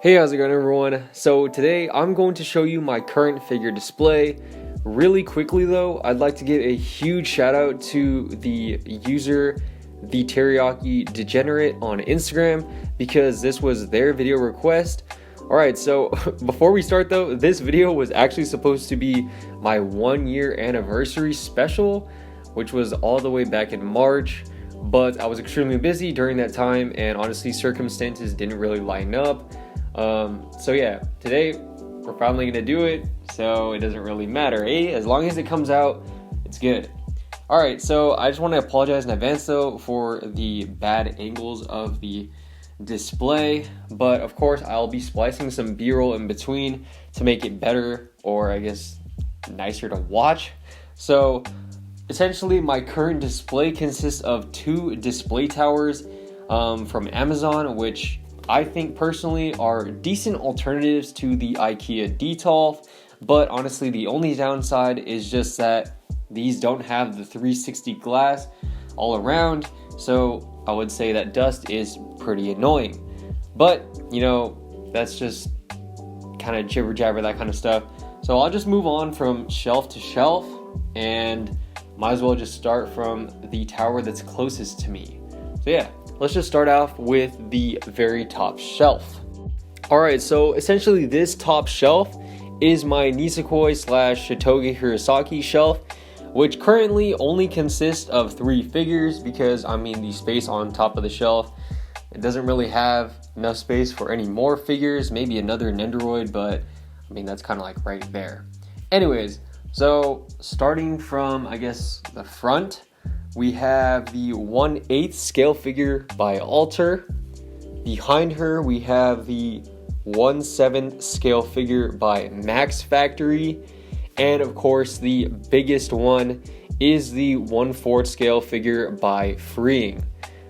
Hey, how's it going everyone? So today I'm going to show you my current figure display. Really quickly though, I'd like to give a huge shout out to the user, the Teriyaki Degenerate on Instagram, because this was their video request. Alright, so before we start though, this video was actually supposed to be my 1 year anniversary special, which was all the way back in March, but I was extremely busy during that time and honestly circumstances didn't really line up. So yeah, today we're finally gonna do it, so it doesn't really matter, eh? As long as it comes out, it's good. Alright, so I just want to apologize in advance though for the bad angles of the display, but of course I'll be splicing some b-roll in between to make it better, or I guess nicer to watch. So essentially my current display consists of 2 display towers from Amazon, which I think personally are decent alternatives to the IKEA Detolf, but honestly the only downside is just that these don't have the 360 glass all around, so I would say that dust is pretty annoying. But, you know, that's just kind of jibber jabber, that kind of stuff. So I'll just move on from shelf to shelf, and might as well just start from the tower that's closest to me. So yeah, let's just start off with the very top shelf. Alright, so essentially this top shelf is my Nisekoi / Shitoge Hirosaki shelf, which currently only consists of 3 figures because, I mean, the space on top of the shelf, it doesn't really have enough space for any more figures, maybe another Nendoroid, but I mean, that's kind of like right there. Anyways, so starting from, I guess, the front, we have the 1/8 scale figure by Alter. Behind her, we have the 1/7 scale figure by Max Factory. And of course, the biggest one is the 1/4 scale figure by Freeing.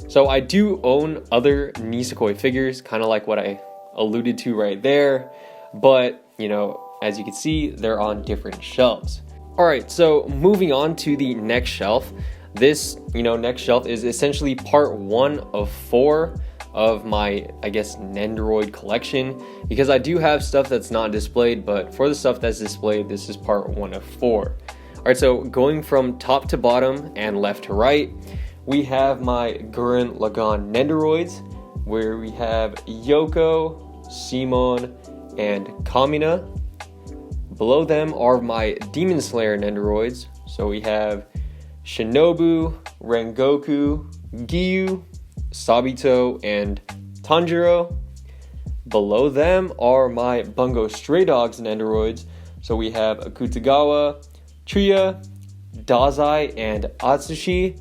So I do own other Nisekoi figures, kind of like what I alluded to right there. But, you know, as you can see, they're on different shelves. Alright, so moving on to the next shelf. This, next shelf is essentially part 1 of 4 of my, I guess, Nendoroid collection, because I do have stuff that's not displayed, but for the stuff that's displayed, this is part 1 of 4. Alright, so going from top to bottom and left to right, we have my Gurren Lagann Nendoroids, where we have Yoko, Simon, and Kamina. Below them are my Demon Slayer Nendoroids, so we have Shinobu, Rengoku, Giyu, Sabito, and Tanjiro. Below them are my Bungo Stray Dogs Nendoroids, so we have Akutagawa, Chuya, Dazai, and Atsushi.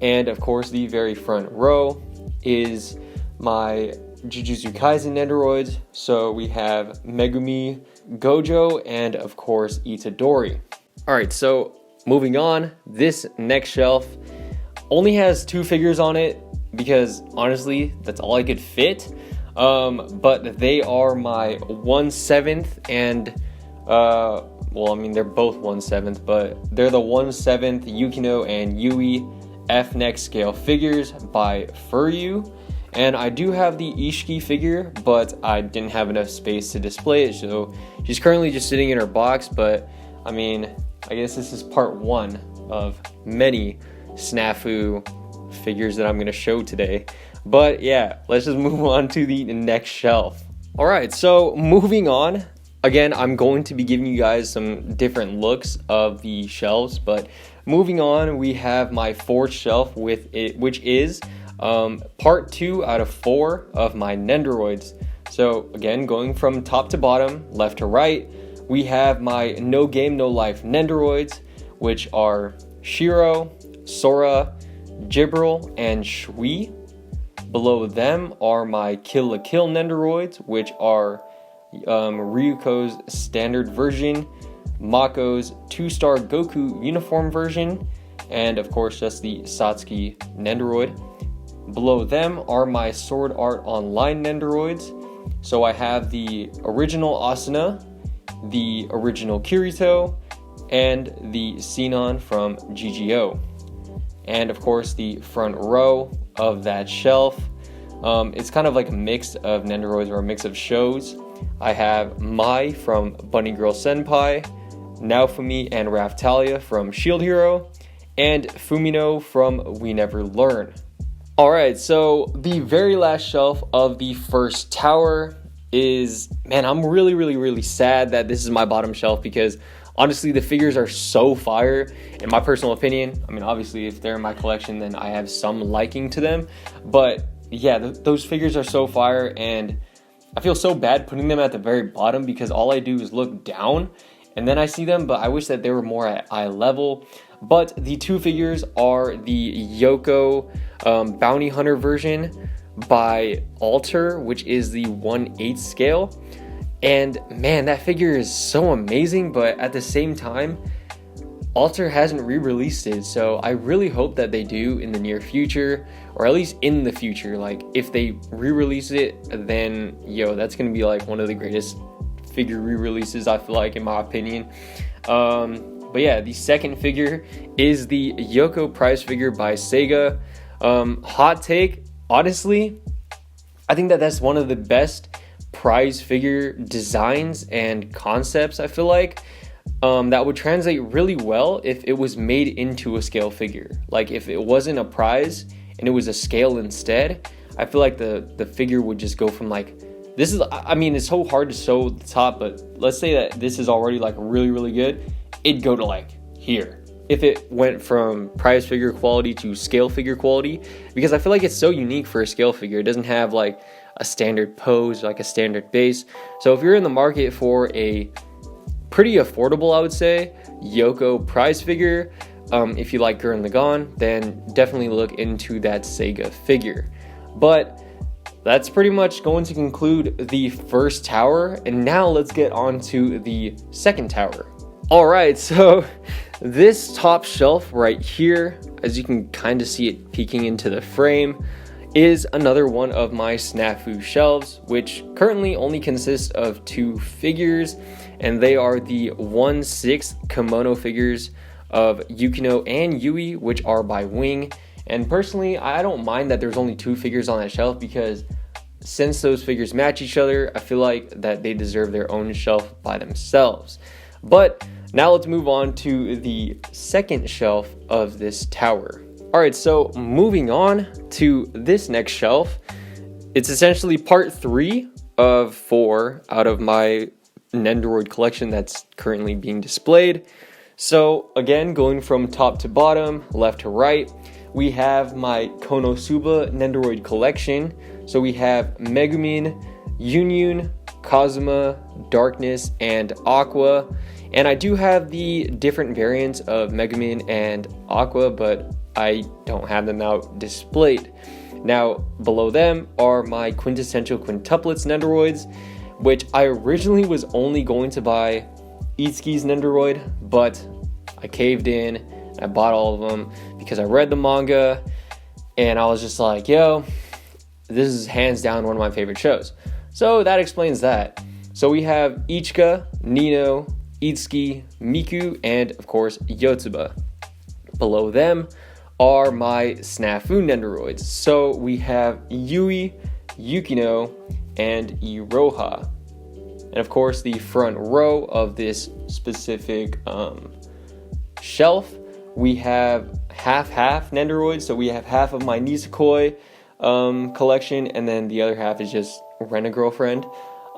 And of course, the very front row is my Jujutsu Kaisen Nendoroids, so we have Megumi, Gojo, and of course Itadori. Alright, so moving on, this next shelf only has 2 figures on it because honestly that's all I could fit, but they are my 1/7 and well, I mean, they're both 1/7, but they're the 1/7 Yukino and Yui F-neck scale figures by Furyu. And I do have the Ishiki figure, but I didn't have enough space to display it, so she's currently just sitting in her box. But I mean, I guess this is part 1 of many Snafu figures that I'm going to show today. But yeah, let's just move on to the next shelf. Alright, so moving on. Again, I'm going to be giving you guys some different looks of the shelves, but moving on, we have my 4th shelf with it, which is part 2 out of 4 of my Nendoroids. So again, going from top to bottom, left to right, we have my No Game No Life Nendoroids, which are Shiro, Sora, Jibril, and Shui. Below them are my Kill la Kill Nendoroids, which are Ryuko's standard version, Mako's 2-star Goku uniform version, and of course just the Satsuki Nendoroid. Below them are my Sword Art Online Nendoroids. So I have the original Asuna, the original Kirito, and the Sinon from GGO. And of course the front row of that shelf, It's kind of like a mix of Nendoroids or a mix of shows. I have Mai from Bunny Girl Senpai, Naofumi and Raftalia from Shield Hero, and Fumino from We Never Learn. Alright, so the very last shelf of the first tower is, man, I'm really sad that this is my bottom shelf because honestly the figures are so fire in my personal opinion. I mean, obviously if they're in my collection then I have some liking to them, but yeah, those figures are so fire and I feel so bad putting them at the very bottom because all I do is look down and then I see them, but I wish that they were more at eye level. But the two figures are the Yoko Bounty Hunter version by Alter, which is the 1/8 scale. And man, that figure is so amazing, but at the same time, Alter hasn't re-released it, so I really hope that they do in the near future, or at least in the future. Like, if they re-release it, then, that's gonna be like one of the greatest figure re-releases, I feel like, in my opinion. But yeah, the second figure is the Yoko prize figure by Sega. Hot take, honestly, I think that that's one of the best prize figure designs and concepts, I feel like. That would translate really well if it was made into a scale figure. Like if it wasn't a prize and it was a scale instead, I feel like the figure would just go from like, this is, I mean, it's so hard to show the top, but let's say that this is already like really good, it'd go to like here. If it went from prize figure quality to scale figure quality, because I feel like it's so unique for a scale figure. It doesn't have like a standard pose, like a standard base. So if you're in the market for a pretty affordable, I would say, Yoko prize figure, if you like Gurren Lagann, then definitely look into that Sega figure. But that's pretty much going to conclude the first tower, and now let's get on to the second tower. Alright, so this top shelf right here, as you can kind of see it peeking into the frame, is another one of my Snafu shelves, which currently only consists of two figures, and they are the 1/6 kimono figures of Yukino and Yui, which are by Wing. And personally, I don't mind that there's only two figures on that shelf because since those figures match each other, I feel like that they deserve their own shelf by themselves. But now let's move on to the second shelf of this tower. Alright, so moving on to this next shelf, it's essentially part 3 of 4 out of my Nendoroid collection that's currently being displayed. So again, going from top to bottom, left to right, we have my Konosuba Nendoroid collection. So we have Megumin, Yunyun, Kazuma, Darkness, and Aqua. And I do have the different variants of Megumin and Aqua, but I don't have them out displayed. Now, below them are my quintessential quintuplets Nendoroids, which I originally was only going to buy Itsuki's Nendoroid, but I caved in and I bought all of them because I read the manga and I was just like, yo, this is hands down one of my favorite shows. So that explains that. So we have Ichika, Nino, Itsuki, Miku, and of course Yotsuba. Below them are my Snafu Nendoroids. So we have Yui, Yukino, and Iroha. And of course the front row of this specific shelf, we have half Nendoroids. So we have half of my Nisekoi collection, and then the other half is just Rent-A-Girlfriend.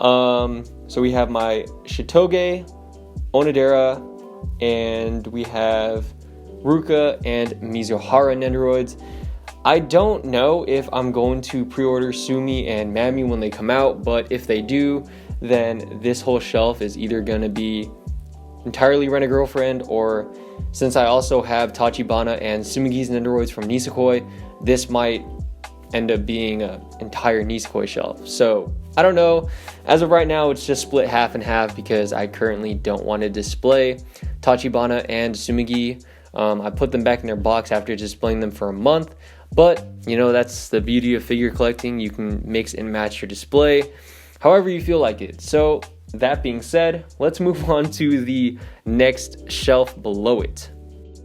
So we have my Shitoge, Onodera, and we have Ruka and Mizuhara Nendoroids. I don't know if I'm going to pre-order Sumi and Mami when they come out, but if they do, then this whole shelf is either going to be entirely Rent-A-Girlfriend, or since I also have Tachibana and Tsumigi's Nendoroids from Nisekoi, this might end up being an entire Nisekoi shelf. So I don't know. As of right now, it's just split half and half because I currently don't want to display Tachibana and Tsumigi. I put them back in their box after displaying them for a month, but that's the beauty of figure collecting. You can mix and match your display however you feel like it. So that being said, let's move on to the next shelf below it.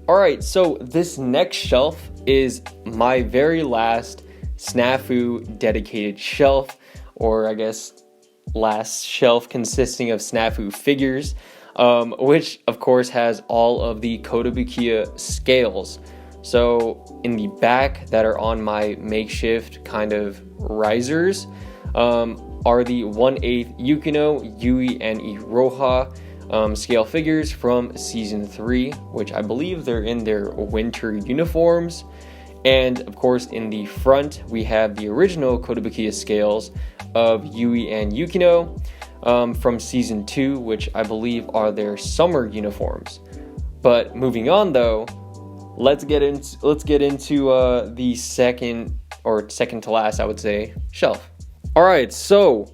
Alright, so this next shelf is my very last Snafu dedicated shelf, or I guess last shelf consisting of Snafu figures, which of course has all of the Kotobukiya scales. So in the back that are on my makeshift kind of risers are the 1/8 Yukino, Yui, and Iroha scale figures from season 3, which I believe they're in their winter uniforms. And of course in the front we have the original Kotobukiya scales of Yui and Yukino from season 2, which I believe are their summer uniforms. But moving on though, let's get into the second to last, I would say, shelf. All right, so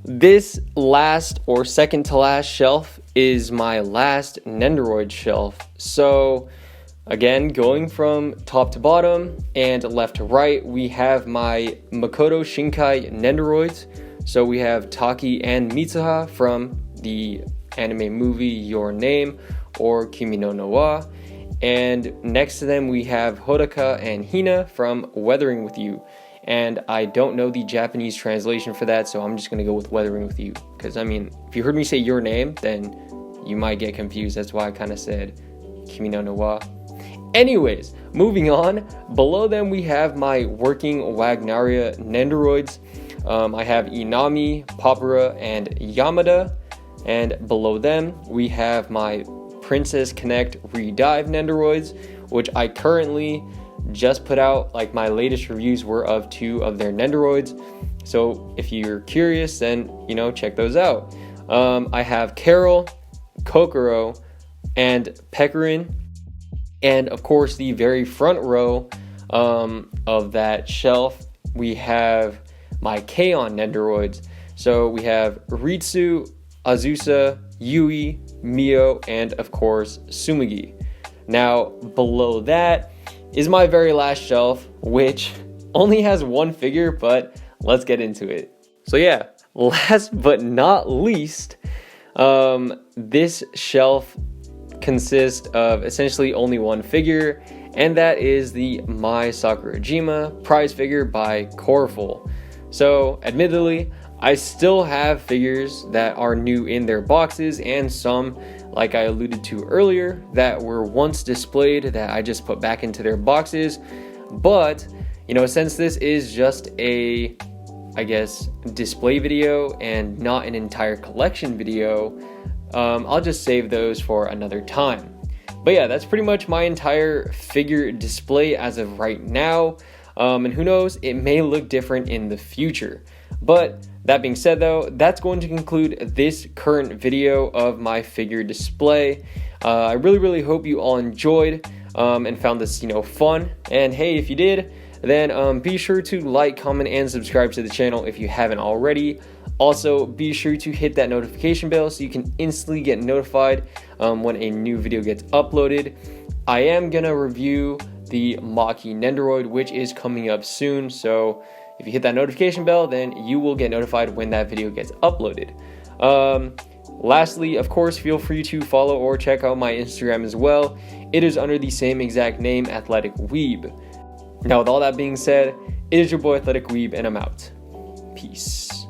this last or second to last shelf is my last Nendoroid shelf. So again, going from top to bottom and left to right, we have my Makoto Shinkai Nendoroids. So we have Taki and Mitsuha from the anime movie Your Name or Kimi no no wa. And next to them we have Hodaka and Hina from Weathering with You. And I don't know the Japanese translation for that, so I'm just going to go with Weathering with You. Because, I mean, if you heard me say Your Name, then you might get confused. That's why I kind of said Kimi no no wa. Anyways, moving on. Below them we have my working Wagnaria Nendoroids. I have Inami, Papura, and Yamada. And below them we have my Princess Connect Redive Nendoroids, which I currently just put out. Like, my latest reviews were of 2 of their Nendoroids. So if you're curious, then, check those out. I have Carol, Kokoro, and Pecorin. And of course, the very front row of that shelf, we have my K-On! Nendoroids. So we have Ritsu, Azusa, Yui, Mio, and of course, Tsumugi. Now, below that is my very last shelf, which only has 1 figure, but let's get into it. So yeah, last but not least, this shelf consists of essentially only 1 figure, and that is the Mai Sakurajima prize figure by Corful. So admittedly, I still have figures that are new in their boxes, and some, like I alluded to earlier, that were once displayed that I just put back into their boxes. But, since this is just a, I guess, display video and not an entire collection video, I'll just save those for another time. But yeah, that's pretty much my entire figure display as of right now. And who knows, it may look different in the future. But that being said though, that's going to conclude this current video of my figure display. I really hope you all enjoyed and found this, fun. And hey, if you did, then be sure to like, comment, and subscribe to the channel if you haven't already. Also, be sure to hit that notification bell so you can instantly get notified when a new video gets uploaded. I am gonna review the Maki Nendoroid, which is coming up soon, so if you hit that notification bell, then you will get notified when that video gets uploaded. Lastly, of course, feel free to follow or check out my Instagram as well. It is under the same exact name, Athletic Weeb. Now, with all that being said, it is your boy Athletic Weeb, and I'm out. Peace.